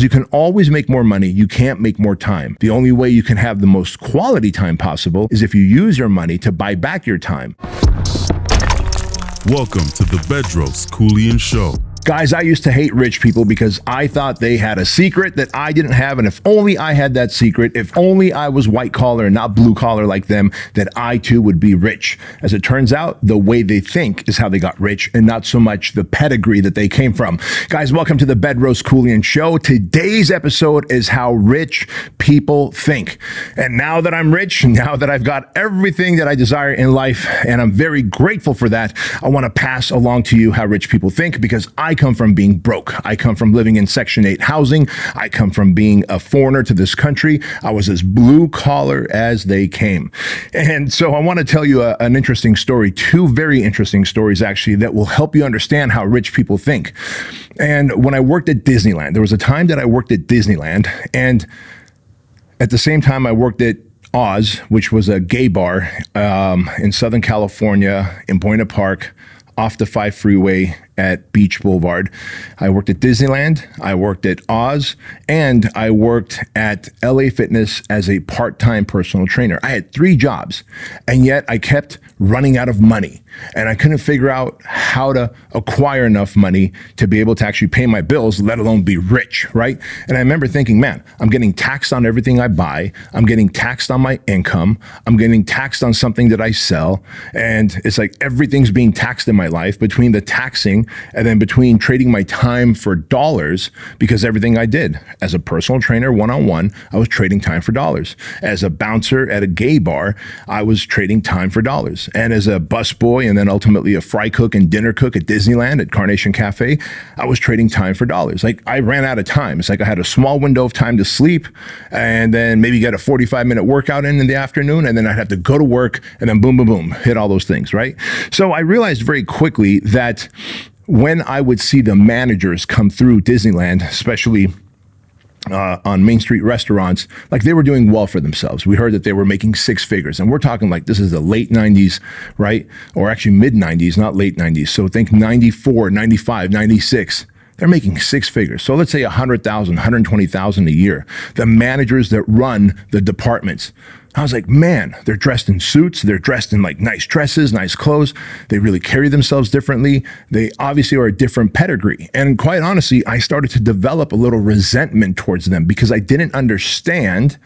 You can always make more money. You can't make more time. The only way you can have the most quality time possible is if you use your money to buy back your time. Welcome to the Bedros Keuilian Show. Guys, I used to hate rich people because I thought they had a secret that I didn't have. And if only I had that secret, if only I was white collar and not blue collar like them, that I too would be rich. As it turns out, the way they think is how they got rich and not so much the pedigree that they came from. Guys, welcome to the Bedros Keuilian Show. Today's episode is how rich people think. And now that I'm rich, now that I've got everything that I desire in life, and I'm very grateful for that, I want to pass along to you how rich people think, because I come from being broke. I come from living in Section 8 housing. I come from being a foreigner to this country. I was as blue collar as they came. And so I want to tell you an interesting story, two very interesting stories actually, that will help you understand how rich people think. And when I worked at Disneyland, there was a time that I worked at Disneyland, and at the same time I worked at Oz, which was a gay bar in Southern California, in Buena Park, off the 5 freeway at Beach Boulevard. I worked at Disneyland, I worked at Oz, and I worked at LA Fitness as a part-time personal trainer. I had 3 jobs, and yet I kept running out of money. And I couldn't figure out how to acquire enough money to be able to actually pay my bills, let alone be rich, right? And I remember thinking, man, I'm getting taxed on everything I buy. I'm getting taxed on my income. I'm getting taxed on something that I sell. And it's like everything's being taxed in my life, between the taxing and then between trading my time for dollars, because everything I did as a personal trainer, one-on-one, I was trading time for dollars. As a bouncer at a gay bar, I was trading time for dollars. And as a busboy and then ultimately a fry cook and dinner cook at Disneyland at Carnation Cafe, I was trading time for dollars. Like, I ran out of time. It's like I had a small window of time to sleep and then maybe get a 45-minute workout in the afternoon, and then I'd have to go to work and then boom, boom, boom, hit all those things, right? So I realized very quickly that when I would see the managers come through Disneyland, especially on Main Street restaurants, like they were doing well for themselves. We heard that they were making 6 figures, and we're talking like this is the late 90s, right? Or actually mid 90s, not late 90s. So think 94, 95, 96. They're making 6 figures. So let's say 100,000, 120,000 a year. The managers that run the departments. I was like, man, they're dressed in suits. They're dressed in like nice dresses, nice clothes. They really carry themselves differently. They obviously are a different pedigree. And quite honestly, I started to develop a little resentment towards them because I didn't understand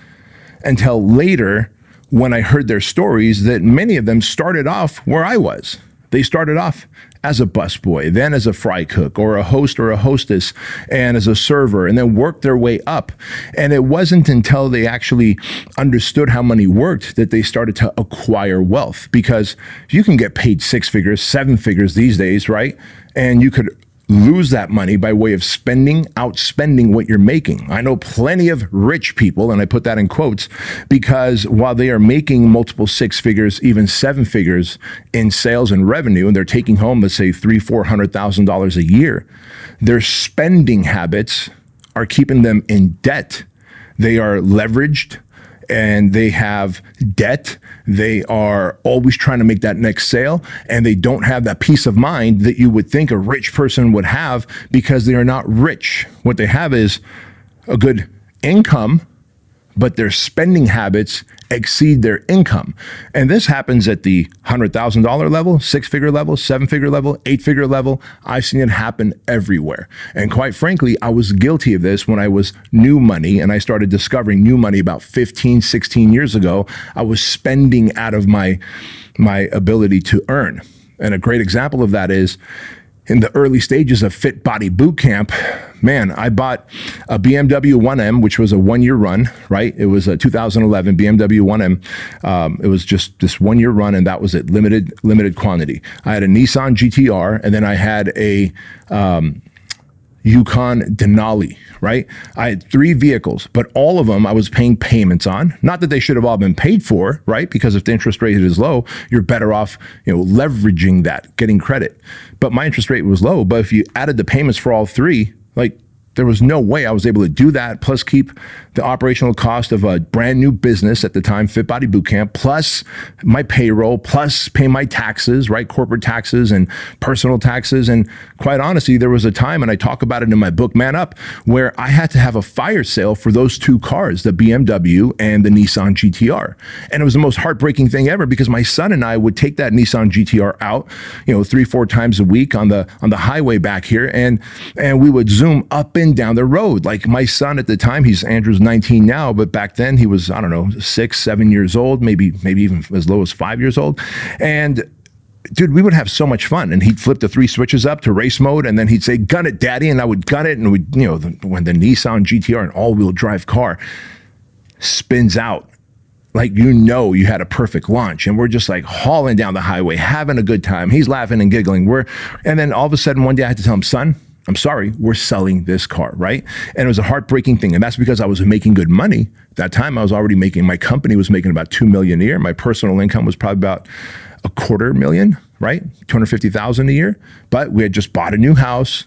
until later when I heard their stories that many of them started off where I was. They started off as a busboy, then as a fry cook or a host or a hostess, and as a server, and then worked their way up. And it wasn't until they actually understood how money worked that they started to acquire wealth, because you can get paid 6 figures, 7 figures these days, right? And you could lose that money by way of outspending what you're making. I know plenty of rich people, and I put that in quotes, because while they are making multiple 6 figures, even 7 figures in sales and revenue, and they're taking home, let's say $300,000-$400,000 a year, their spending habits are keeping them in debt. They are leveraged, and they have debt. They are always trying to make that next sale, and they don't have that peace of mind that you would think a rich person would have, because they are not rich. What they have is a good income, but their spending habits exceed their income. And this happens at the $100,000 level, 6-figure level, 7-figure level, 8-figure level. I've seen it happen everywhere. And quite frankly, I was guilty of this when I was new money, and I started discovering new money about 15, 16 years ago. I was spending out of my ability to earn. And a great example of that is in the early stages of Fit Body Boot Camp, man, I bought a BMW 1M, which was a 1-year run, right? It was a 2011 BMW 1M. It was just this 1-year run, and that was it, limited quantity. I had a Nissan GTR, and then I had a Yukon Denali, right? I had 3 vehicles, but all of them I was paying payments on. Not that they should have all been paid for, right? Because if the interest rate is low, you're better off, leveraging that, getting credit. But my interest rate was low. But if you added the payments for all 3, like There was no way I was able to do that, plus keep the operational cost of a brand new business at the time, Fit Body Bootcamp, plus my payroll, plus pay my taxes, right? Corporate taxes and personal taxes. And quite honestly, there was a time, and I talk about it in my book, Man Up, where I had to have a fire sale for those two cars, the BMW and the Nissan GTR. And it was the most heartbreaking thing ever because my son and I would take that Nissan GTR out, 3-4 times a week on the highway back here. And we would zoom up and down the road. Like my son at the time, Andrew's 19 now, but back then he was, 6-7 years old, maybe even as low as 5 years old. And dude, we would have so much fun. And he'd flip the 3 switches up to race mode, and then he'd say, "Gun it, daddy." And I would gun it. And when the Nissan GTR, an all-wheel drive car, spins out, like, you had a perfect launch, and we're just like hauling down the highway, having a good time. He's laughing and giggling. And then all of a sudden one day I had to tell him, "Son, I'm sorry, we're selling this car," right? And it was a heartbreaking thing. And that's because I was making good money. That time I was already my company was making about $2 million a year. My personal income was probably about $250,000, right? $250,000 a year. But we had just bought a new house.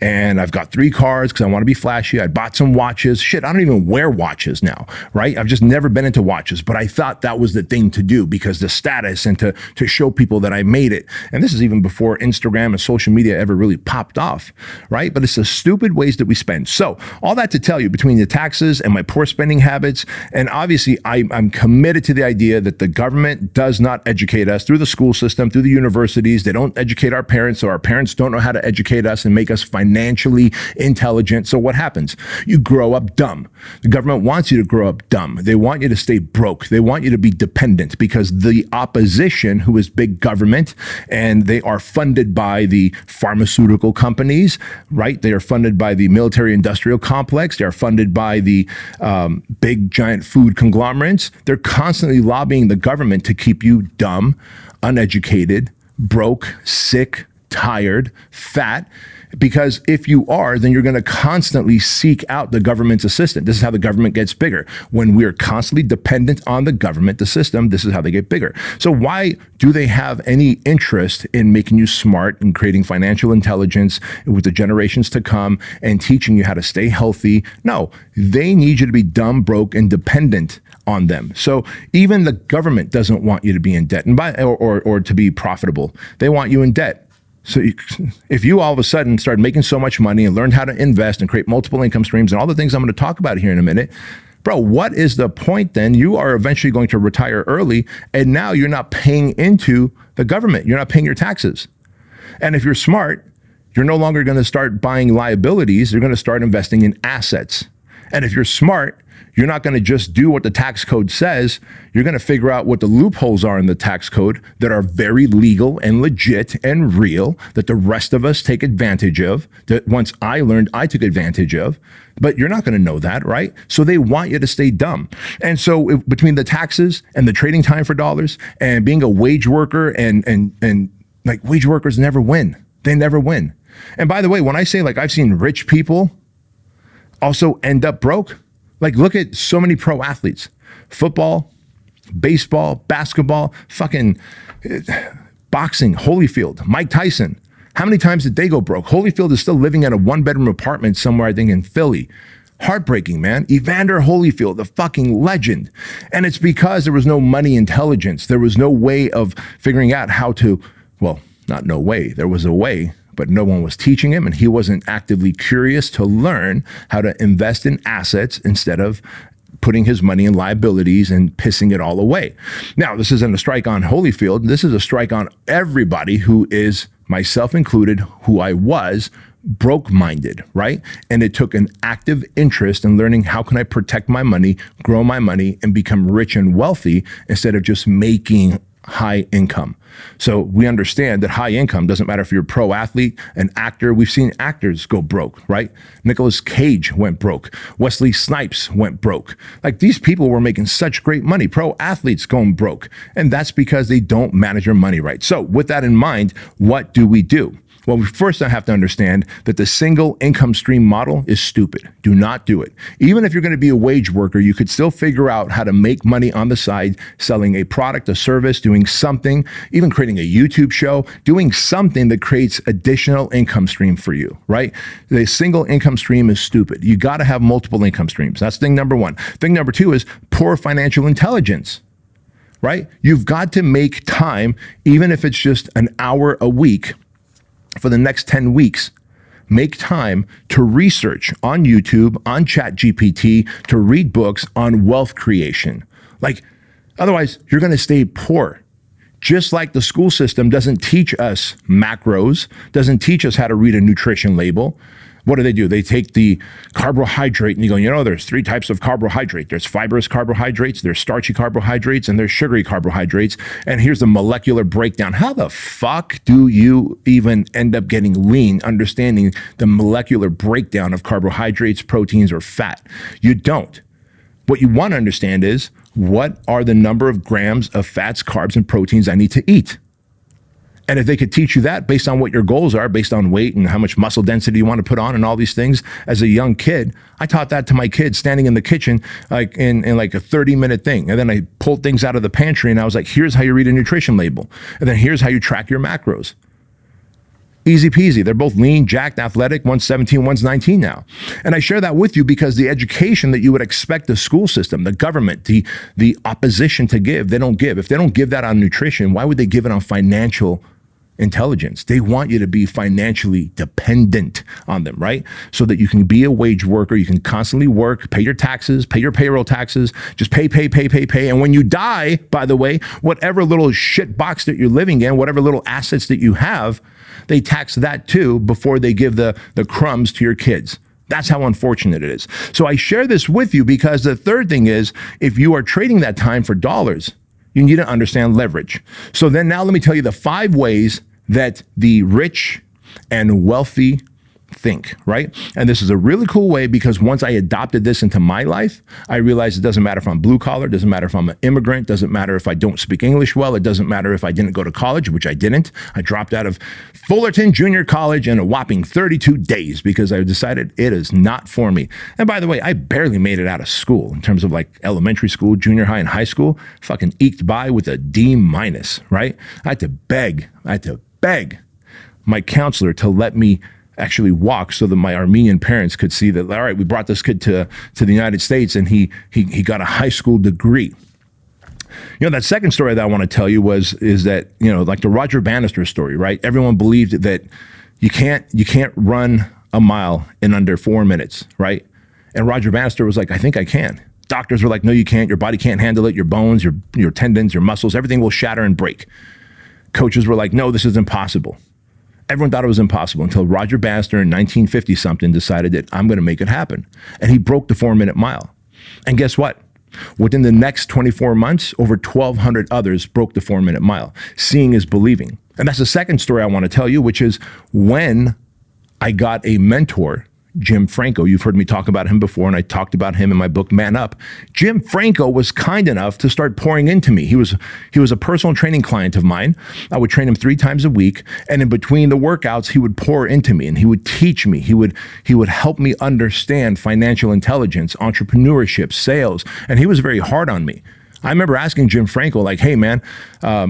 And I've got 3 cars because I want to be flashy. I bought some watches. Shit, I don't even wear watches now, right? I've just never been into watches, but I thought that was the thing to do because the status and to show people that I made it. And this is even before Instagram and social media ever really popped off, right? But it's the stupid ways that we spend. So all that to tell you, between the taxes and my poor spending habits, and obviously I'm committed to the idea that the government does not educate us through the school system, through the universities. They don't educate our parents, so our parents don't know how to educate us and make us financially intelligent. So what happens? You grow up dumb. The government wants you to grow up dumb. They want you to stay broke. They want you to be dependent because the opposition, who is big government, and they are funded by the pharmaceutical companies, right? They are funded by the military industrial complex. They are funded by the big giant food conglomerates. They're constantly lobbying the government to keep you dumb, uneducated, broke, sick, tired, fat. Because if you are, then you're going to constantly seek out the government's assistance. This is how the government gets bigger. When we're constantly dependent on the government, the system, this is how they get bigger. So why do they have any interest in making you smart and creating financial intelligence with the generations to come and teaching you how to stay healthy? No, they need you to be dumb, broke, and dependent on them. So even the government doesn't want you to be in debt or to be profitable. They want you in debt. So if you all of a sudden started making so much money and learned how to invest and create multiple income streams and all the things I'm going to talk about here in a minute, bro, what is the point then? You are eventually going to retire early, and now you're not paying into the government. You're not paying your taxes. And if you're smart, you're no longer going to start buying liabilities. You're going to start investing in assets. And if you're smart, you're not going to just do what the tax code says. You're going to figure out what the loopholes are in the tax code that are very legal and legit and real, that the rest of us take advantage of, that once I learned, I took advantage of. But you're not going to know that, right? So they want you to stay dumb. And so between the taxes and the trading time for dollars and being a wage worker and like wage workers never win. They never win. And by the way, when I say like I've seen rich people also end up broke, like, look at so many pro athletes, football, baseball, basketball, fucking boxing, Holyfield, Mike Tyson. How many times did they go broke? Holyfield is still living in a 1-bedroom apartment somewhere, I think in Philly. Heartbreaking, man. Evander Holyfield, the fucking legend. And it's because there was no money intelligence. There was no way of figuring out how to, well, not no way. There was a way, but no one was teaching him, and he wasn't actively curious to learn how to invest in assets instead of putting his money in liabilities and pissing it all away. Now, this isn't a strike on Holyfield. This is a strike on everybody who is, myself included, who I was, broke-minded, right? And it took an active interest in learning how can I protect my money, grow my money, and become rich and wealthy instead of just making high income. So we understand that high income doesn't matter if you're a pro athlete, an actor. We've seen actors go broke, right? Nicolas Cage went broke. Wesley Snipes went broke. Like, these people were making such great money. Pro athletes going broke. And that's because they don't manage their money right. So with that in mind, what do we do? Well, we first have to understand that the single income stream model is stupid. Do not do it. Even if you're going to be a wage worker, you could still figure out how to make money on the side, selling a product, a service, doing something, even creating a YouTube show, doing something that creates additional income stream for you, right? The single income stream is stupid. You got to have multiple income streams. That's thing number one. Thing number two is poor financial intelligence, right? You've got to make time, even if it's just an hour a week, for the next 10 weeks, make time to research on YouTube, on ChatGPT, to read books on wealth creation. Like, otherwise, you're going to stay poor. Just like the school system doesn't teach us macros, doesn't teach us how to read a nutrition label. What do? They take the carbohydrate and you go, there's 3 types of carbohydrate. There's fibrous carbohydrates, there's starchy carbohydrates, and there's sugary carbohydrates. And here's the molecular breakdown. How the fuck do you even end up getting lean, understanding the molecular breakdown of carbohydrates, proteins, or fat? You don't. What you want to understand is, what are the number of grams of fats, carbs, and proteins I need to eat? And if they could teach you that based on what your goals are, based on weight and how much muscle density you want to put on and all these things, as a young kid, I taught that to my kids standing in the kitchen, like in like a 30-minute thing. And then I pulled things out of the pantry and I was like, here's how you read a nutrition label. And then here's how you track your macros. Easy peasy. They're both lean, jacked, athletic. One's 17, one's 19 now. And I share that with you because the education that you would expect the school system, the government, the opposition to give, they don't give. If they don't give that on nutrition, why would they give it on financial intelligence? They want you to be financially dependent on them, right? So that you can be a wage worker, you can constantly work, pay your taxes, pay your payroll taxes, just pay. And when you die, by the way, whatever little shit box that you're living in, whatever little assets that you have, they tax that too before they give the crumbs to your kids. That's how unfortunate it is. So I share this with you because the third thing is, if you are trading that time for dollars, you need to understand leverage. So then now let me tell you the 5 ways that the rich and wealthy think, right? And this is a really cool way because once I adopted this into my life, I realized it doesn't matter if I'm blue collar, it doesn't matter if I'm an immigrant, it doesn't matter if I don't speak English well, it doesn't matter if I didn't go to college, which I didn't. I dropped out of Fullerton Junior College in a whopping 32 days because I decided it is not for me. And by the way, I barely made it out of school in terms of like elementary school, junior high, and high school. Fucking eked by with a D-, right? I had to beg my counselor to let me actually walk so that my Armenian parents could see that, all right, we brought this kid to the United States and he got a high school degree. That second story that I want to tell you is that, like the Roger Bannister story, right? Everyone believed that you can't run a mile in under 4 minutes, right? And Roger Bannister was like, I think I can. Doctors were like, no, you can't. Your body can't handle it. Your bones, your tendons, your muscles, everything will shatter and break. Coaches were like, no, this is impossible. Everyone thought it was impossible until Roger Bannister in 1950 something decided that I'm going to make it happen. And he broke the 4-minute mile. And guess what? Within the next 24 months, over 1,200 others broke the 4-minute mile. Seeing is believing. And that's the second story I want to tell you, which is when I got a mentor, Jim Franco. You've heard me talk about him before, and I talked about him in my book, Man Up. Jim Franco was kind enough to start pouring into me. He was a personal training client of mine. I would train him 3 times a week, and in between the workouts, he would pour into me, and he would teach me. He would help me understand financial intelligence, entrepreneurship, sales, and he was very hard on me. I remember asking Jim Franco, like, hey, man,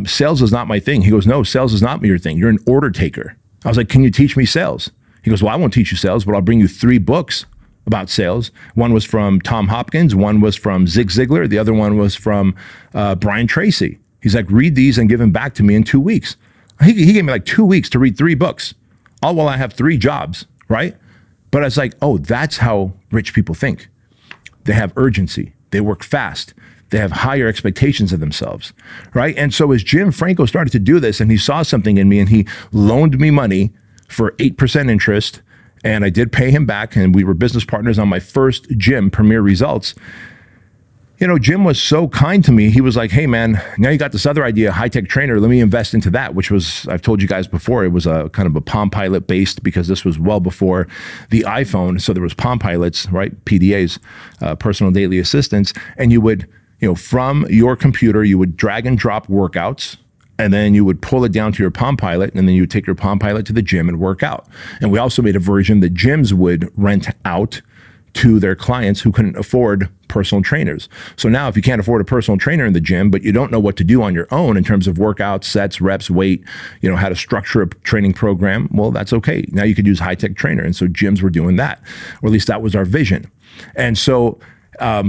sales is not my thing. He goes, no, sales is not your thing. You're an order taker. I was like, can you teach me sales? He goes, well, I won't teach you sales, but I'll bring you 3 books about sales. One was from Tom Hopkins. One was from Zig Ziglar. The other one was from Brian Tracy. He's like, read these and give them back to me in 2 weeks. He gave me like 2 weeks to read 3 books, all while I have 3 jobs, right? But I was like, oh, that's how rich people think. They have urgency. They work fast. They have higher expectations of themselves, right? And so as Jim Franco started to do this and he saw something in me and he loaned me money for 8% interest, and I did pay him back, and we were business partners on my first gym, Premier Results. Jim was so kind to me. He was like, hey man, now you got this other idea, high-tech trainer, let me invest into that, which was, I've told you guys before, it was a kind of a Palm Pilot based, because this was well before the iPhone. So there was Palm Pilots, right? PDAs, personal daily assistants. And you would, from your computer, you would drag and drop workouts, and then you would pull it down to your Palm Pilot, and then you would take your Palm Pilot to the gym and work out. And we also made a version that gyms would rent out to their clients who couldn't afford personal trainers. So now if you can't afford a personal trainer in the gym, but you don't know what to do on your own in terms of workouts, sets, reps, weight, how to structure a training program, well, that's okay. Now you could use high-tech trainer. And so gyms were doing that, or at least that was our vision. And so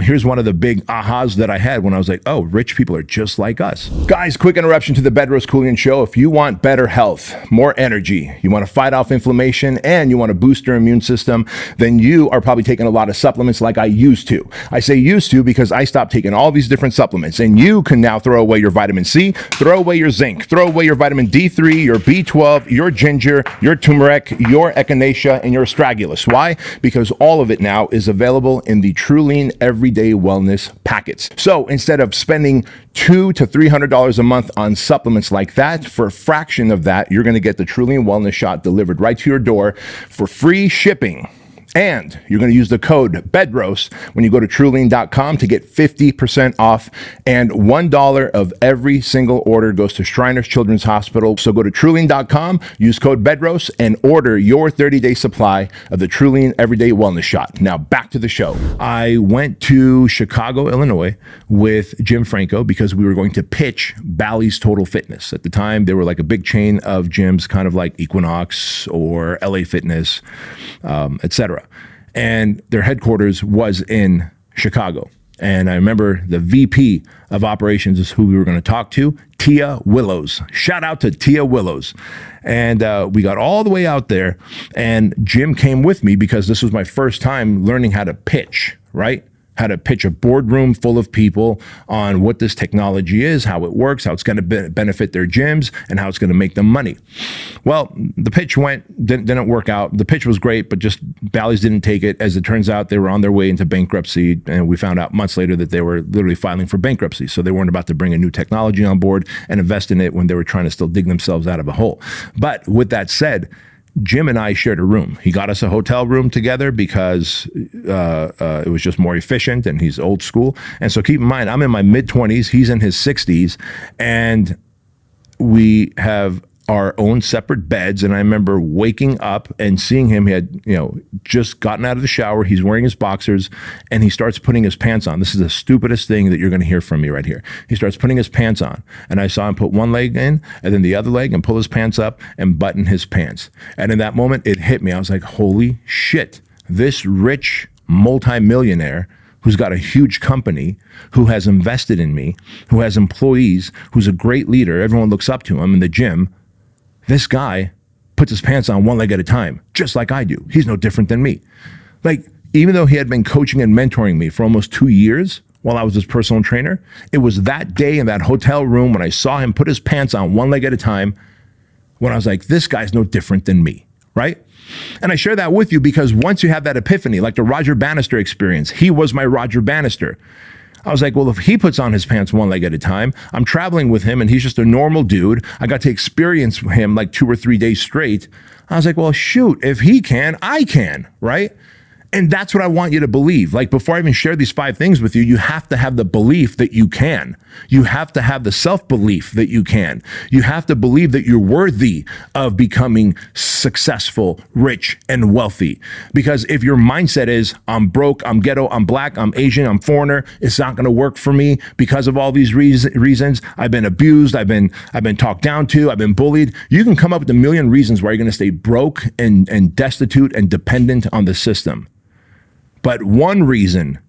here's one of the big ahas that I had when I was like, oh, rich people are just like us. Guys, quick interruption to the Bedros Keuilian Show. If you want better health, more energy, you want to fight off inflammation, and you want to boost your immune system, then you are probably taking a lot of supplements like I used to. I say used to because I stopped taking all these different supplements, and you can now throw away your vitamin C, throw away your zinc, throw away your vitamin D3, your B12, your ginger, your turmeric, your echinacea, and your astragalus. Why? Because all of it now is available in the TrueLean Everyday Wellness packets. So instead of spending $200 to $300 a month on supplements like that, for a fraction of that, you're going to get the TrueLean Wellness Shot delivered right to your door for free shipping. And you're going to use the code BEDROS when you go to TrueLean.com to get 50% off, and $1 of every single order goes to Shriners Children's Hospital. So go to TrueLean.com, use code BEDROS, and order your 30-day supply of the TrueLean Everyday Wellness Shot. Now back to the show. I went to Chicago, Illinois with Jim Franco because we were going to pitch Bally's Total Fitness. At the time, they were like a big chain of gyms, kind of like Equinox or LA Fitness, etc. And their headquarters was in Chicago. And I remember the VP of operations is who we were going to talk to, Tia Willows. Shout out to Tia Willows. And we got all the way out there, and Jim came with me because this was my first time learning how to pitch, right? How to pitch a boardroom full of people on what this technology is, how it works, how it's going to benefit their gyms, and how it's going to make them money. Well, the pitch didn't work out. The pitch was great, but just Bally's didn't take it. As it turns out, they were on their way into bankruptcy, and we found out months later that they were literally filing for bankruptcy. So they weren't about to bring a new technology on board and invest in it when they were trying to still dig themselves out of a hole. But with that said, Jim and I shared a room. He got us a hotel room together because it was just more efficient, and he's old school. And so keep in mind, I'm in my mid-20s, he's in his 60s, and we have our own separate beds. And I remember waking up and seeing him. He had, just gotten out of the shower. He's wearing his boxers, and he starts putting his pants on. This is the stupidest thing that you're going to hear from me right here. He starts putting his pants on, and I saw him put one leg in and then the other leg and pull his pants up and button his pants. And in that moment, it hit me. I was like, holy shit, this rich multimillionaire who's got a huge company, who has invested in me, who has employees, who's a great leader. Everyone looks up to him in the gym. This guy puts his pants on one leg at a time, just like I do. He's no different than me. Like, even though he had been coaching and mentoring me for almost 2 years while I was his personal trainer, it was that day in that hotel room when I saw him put his pants on one leg at a time, when I was like, this guy's no different than me, right? And I share that with you because once you have that epiphany, like the Roger Bannister experience, he was my Roger Bannister. I was like, well, if he puts on his pants one leg at a time, I'm traveling with him and he's just a normal dude. I got to experience him like 2 or 3 days straight. I was like, well, shoot, if he can, I can, right? And that's what I want you to believe. Like, before I even share these 5 things with you, you have to have the belief that you can. You have to have the self-belief that you can. You have to believe that you're worthy of becoming successful, rich, and wealthy. Because if your mindset is, I'm broke, I'm ghetto, I'm black, I'm Asian, I'm foreigner, it's not going to work for me because of all these reasons. I've been abused, I've been talked down to, I've been bullied. You can come up with a million reasons why you're going to stay broke and destitute and dependent on the system. But one reason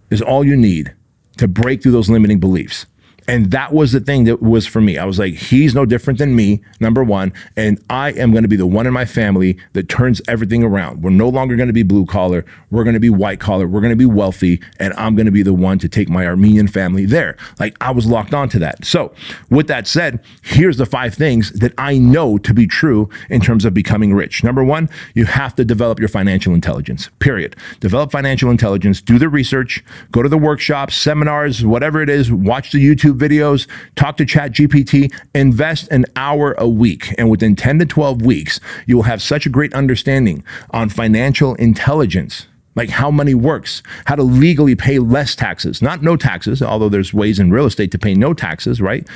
is all you need to break through those limiting beliefs. And that was the thing that was for me. I was like, he's no different than me, number one, and I am going to be the one in my family that turns everything around. We're no longer going to be blue collar. We're going to be white collar. We're going to be wealthy, and I'm going to be the one to take my Armenian family there. Like, I was locked onto that. So with that said, here's the 5 things that I know to be true in terms of becoming rich. Number one, you have to develop your financial intelligence, period. Develop financial intelligence, do the research, go to the workshops, seminars, whatever it is, watch the YouTube videos, talk to ChatGPT, invest an hour a week. And within 10 to 12 weeks, you will have such a great understanding on financial intelligence like how money works, how to legally pay less taxes, not no taxes, although there's ways in real estate to pay no taxes, right?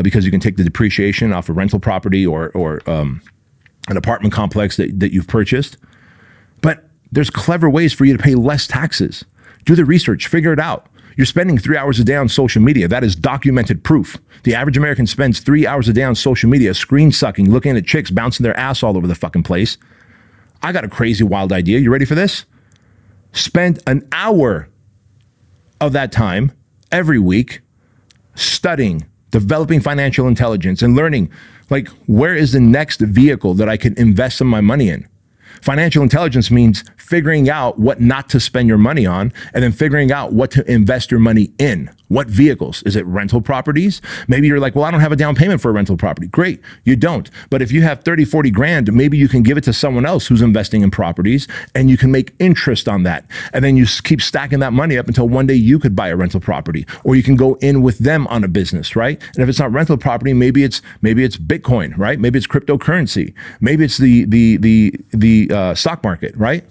Because you can take the depreciation off a rental property or an apartment complex that you've purchased. But there's clever ways for you to pay less taxes. Do the research, figure it out. You're spending 3 hours a day on social media. That is documented proof. The average American spends 3 hours a day on social media, screen sucking, looking at chicks, bouncing their ass all over the fucking place. I got a crazy, wild idea. You ready for this? Spend an hour of that time every week studying, developing financial intelligence and learning, like, where is the next vehicle that I can invest some of my money in? Financial intelligence means figuring out what not to spend your money on and then figuring out what to invest your money in. What vehicles? Is it rental properties? Maybe you're like, well, I don't have a down payment for a rental property. Great, you don't. But if you have 30, 40 grand, maybe you can give it to someone else who's investing in properties and you can make interest on that. And then you keep stacking that money up until one day you could buy a rental property or you can go in with them on a business, right? And if it's not rental property, maybe it's Bitcoin, right? Maybe it's cryptocurrency. Maybe it's the stock market, right?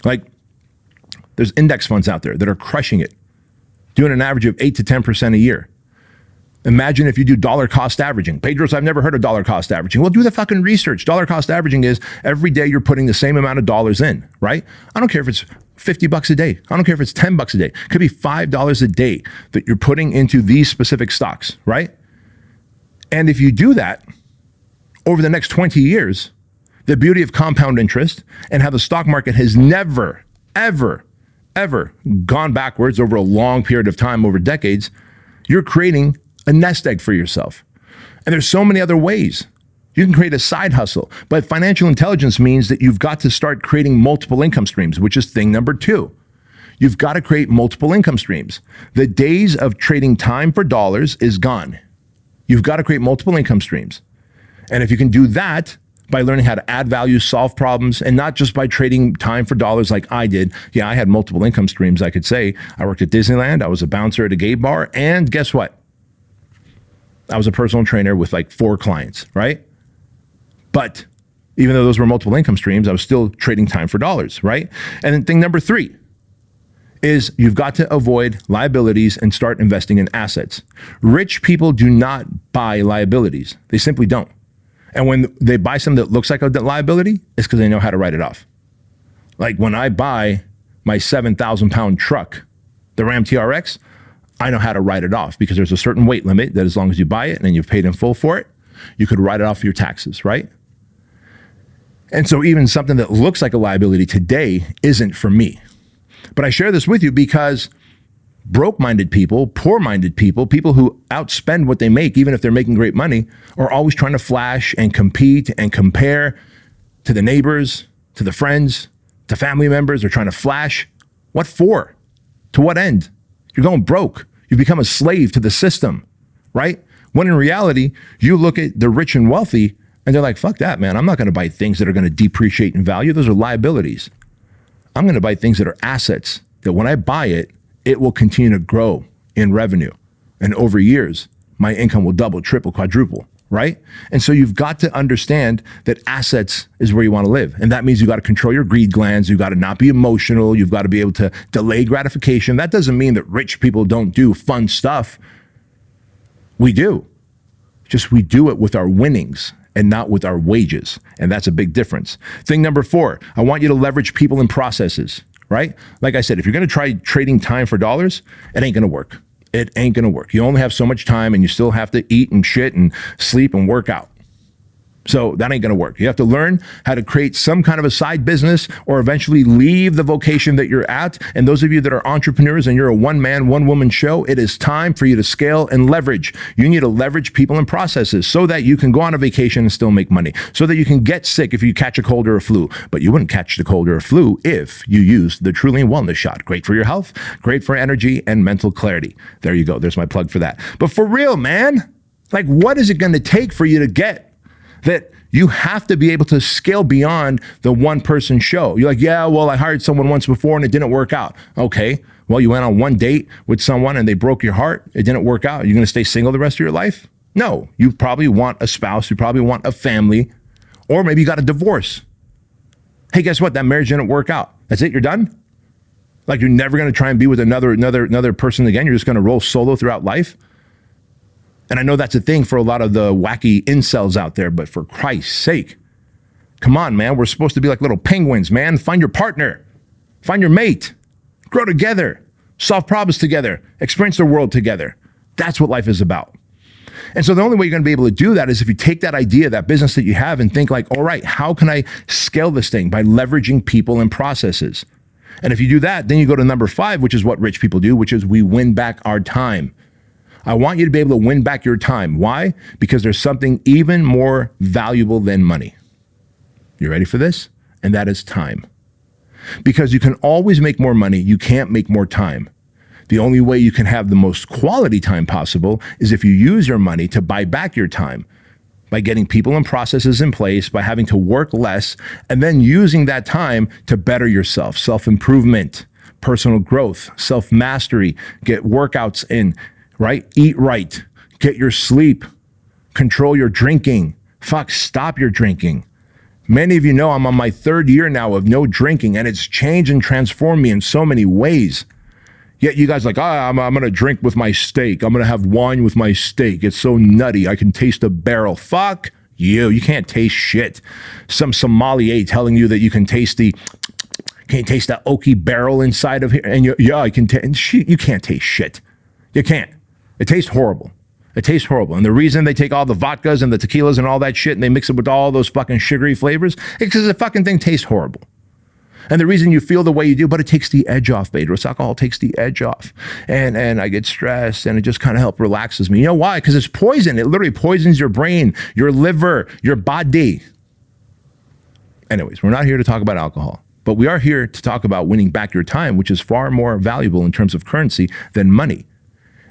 Like there's index funds out there that are crushing it, doing an average of 8 to 10% a year. Imagine if you do dollar cost averaging. Bedros, I've never heard of dollar cost averaging. Well, do the fucking research. Dollar cost averaging is every day you're putting the same amount of dollars in, right? I don't care if it's $50 a day. I don't care if it's $10 a day. It could be $5 a day that you're putting into these specific stocks, right? And if you do that over the next 20 years, the beauty of compound interest and how the stock market has never, ever gone backwards over a long period of time, over decades, you're creating a nest egg for yourself. And there's so many other ways. You can create a side hustle, but financial intelligence means that you've got to start creating multiple income streams, which is thing number 2. You've got to create multiple income streams. The days of trading time for dollars is gone. You've got to create multiple income streams. And if you can do that, by learning how to add value, solve problems, and not just by trading time for dollars like I did. Yeah, I had multiple income streams, I could say. I worked at Disneyland, I was a bouncer at a gay bar, and guess what? I was a personal trainer with like 4 clients, right? But even though those were multiple income streams, I was still trading time for dollars, right? And then thing number 3 is you've got to avoid liabilities and start investing in assets. Rich people do not buy liabilities. They simply don't. And when they buy something that looks like a liability, it's because they know how to write it off. Like when I buy my 7,000 pound truck, the Ram TRX, I know how to write it off because there's a certain weight limit that as long as you buy it and you've paid in full for it, you could write it off for your taxes, right? And so even something that looks like a liability today isn't for me. But I share this with you because broke-minded people, poor-minded people, people who outspend what they make, even if they're making great money, are always trying to flash and compete and compare to the neighbors, to the friends, to family members. They're trying to flash. What for? To what end? You're going broke. You've become a slave to the system, right? When in reality, you look at the rich and wealthy and they're like, fuck that, man. I'm not going to buy things that are going to depreciate in value. Those are liabilities. I'm going to buy things that are assets that when I buy it, it will continue to grow in revenue. And over years, my income will double, triple, quadruple, right? And so you've got to understand that assets is where you want to live. And that means you got to control your greed glands. You've got to not be emotional. You've got to be able to delay gratification. That doesn't mean that rich people don't do fun stuff. We do. Just we do it with our winnings and not with our wages. And that's a big difference. Thing number 4, I want you to leverage people and processes. Right? Like I said, if you're going to try trading time for dollars, it ain't going to work. It ain't going to work. You only have so much time and you still have to eat and shit and sleep and work out. So that ain't going to work. You have to learn how to create some kind of a side business or eventually leave the vocation that you're at. And those of you that are entrepreneurs and you're a one-man, one-woman show, it is time for you to scale and leverage. You need to leverage people and processes so that you can go on a vacation and still make money, so that you can get sick if you catch a cold or a flu. But you wouldn't catch the cold or a flu if you used the Trillium Wellness Shot. Great for your health, great for energy and mental clarity. There you go. There's my plug for that. But for real, man, like what is it going to take for you to get that you have to be able to scale beyond the one-person show? You're like, yeah, well, I hired someone once before and it didn't work out. Okay, well, you went on one date with someone and they broke your heart. It didn't work out. You're going to stay single the rest of your life? No, you probably want a spouse. You probably want a family, or maybe you got a divorce. Hey, guess what? That marriage didn't work out. That's it. You're done. Like you're never going to try and be with another person again. You're just going to roll solo throughout life. And I know that's a thing for a lot of the wacky incels out there, but for Christ's sake, come on, man. We're supposed to be like little penguins, man. Find your partner, find your mate, grow together, solve problems together, experience the world together. That's what life is about. And so the only way you're going to be able to do that is if you take that idea, that business that you have, and think like, all right, how can I scale this thing? By leveraging people and processes. And if you do that, then you go to number 5, which is what rich people do, which is we win back our time. I want you to be able to win back your time. Why? Because there's something even more valuable than money. You ready for this? And that is time. Because you can always make more money, you can't make more time. The only way you can have the most quality time possible is if you use your money to buy back your time by getting people and processes in place, by having to work less, and then using that time to better yourself, self-improvement, personal growth, self-mastery, get workouts in, right? Eat right, get your sleep, control your drinking. Fuck, stop your drinking. Many of you know I'm on my 3rd year now of no drinking, and it's changed and transformed me in so many ways. Yet you guys are like, I'm going to drink with my steak. I'm going to have wine with my steak. It's so nutty. I can taste a barrel. Fuck you. You can't taste shit. Some sommelier telling you that you can taste that oaky barrel inside of here. And I can taste. You can't taste shit. You can't. It tastes horrible. It tastes horrible. And the reason they take all the vodkas and the tequilas and all that shit and they mix it with all those fucking sugary flavors is because the fucking thing tastes horrible. And the reason you feel the way you do, but it takes the edge off, Bedros. Alcohol takes the edge off. And I get stressed and it just kind of helps relaxes me. You know why? Because it's poison. It literally poisons your brain, your liver, your body. Anyways, we're not here to talk about alcohol, but we are here to talk about winning back your time, which is far more valuable in terms of currency than money.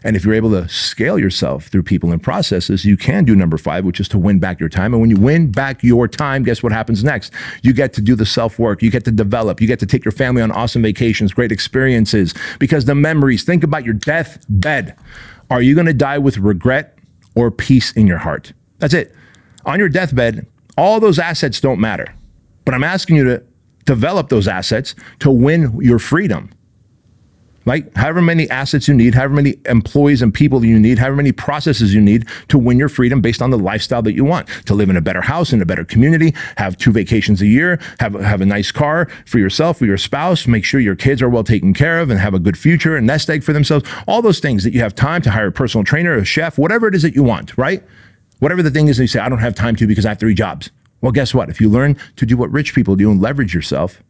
And if you're able to scale yourself through people and processes, you can do number 5, which is to win back your time. And when you win back your time, guess what happens next? You get to do the self-work. You get to develop. You get to take your family on awesome vacations, great experiences, because the memories, think about your deathbed. Are you going to die with regret or peace in your heart? That's it. On your deathbed, all those assets don't matter. But I'm asking you to develop those assets to win your freedom. Like however many assets you need, however many employees and people you need, however many processes you need to win your freedom based on the lifestyle that you want. To live in a better house, in a better community, have 2 vacations a year, have a nice car for yourself, for your spouse, make sure your kids are well taken care of and have a good future, a nest egg for themselves. All those things that you have time to hire a personal trainer, a chef, whatever it is that you want, right? Whatever the thing is that you say, I don't have time to because I have 3 jobs. Well, guess what? If you learn to do what rich people do and leverage yourself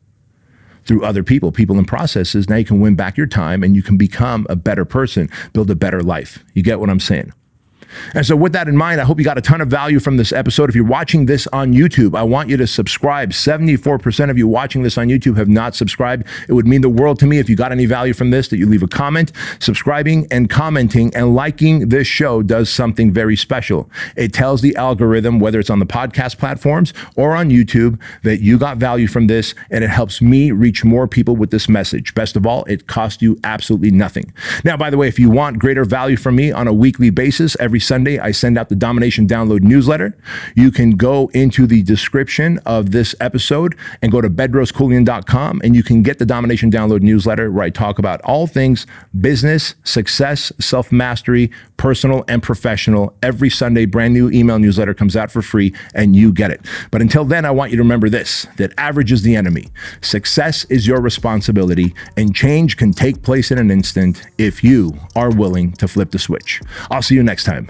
through other people and processes, now you can win back your time and you can become a better person, build a better life. You get what I'm saying? And so with that in mind, I hope you got a ton of value from this episode. If you're watching this on YouTube, I want you to subscribe. 74% of you watching this on YouTube have not subscribed. It would mean the world to me if you got any value from this, that you leave a comment. Subscribing and commenting and liking this show does something very special. It tells the algorithm, whether it's on the podcast platforms or on YouTube, that you got value from this, and it helps me reach more people with this message. Best of all, it costs you absolutely nothing. Now, by the way, if you want greater value from me on a weekly basis, every Sunday, I send out the Domination Download newsletter. You can go into the description of this episode and go to bedroskeuilian.com, and you can get the Domination Download newsletter where I talk about all things business, success, self-mastery, personal and professional. Every Sunday, brand new email newsletter comes out for free, and you get it. But until then, I want you to remember this, that average is the enemy. Success is your responsibility, and change can take place in an instant if you are willing to flip the switch. I'll see you next time.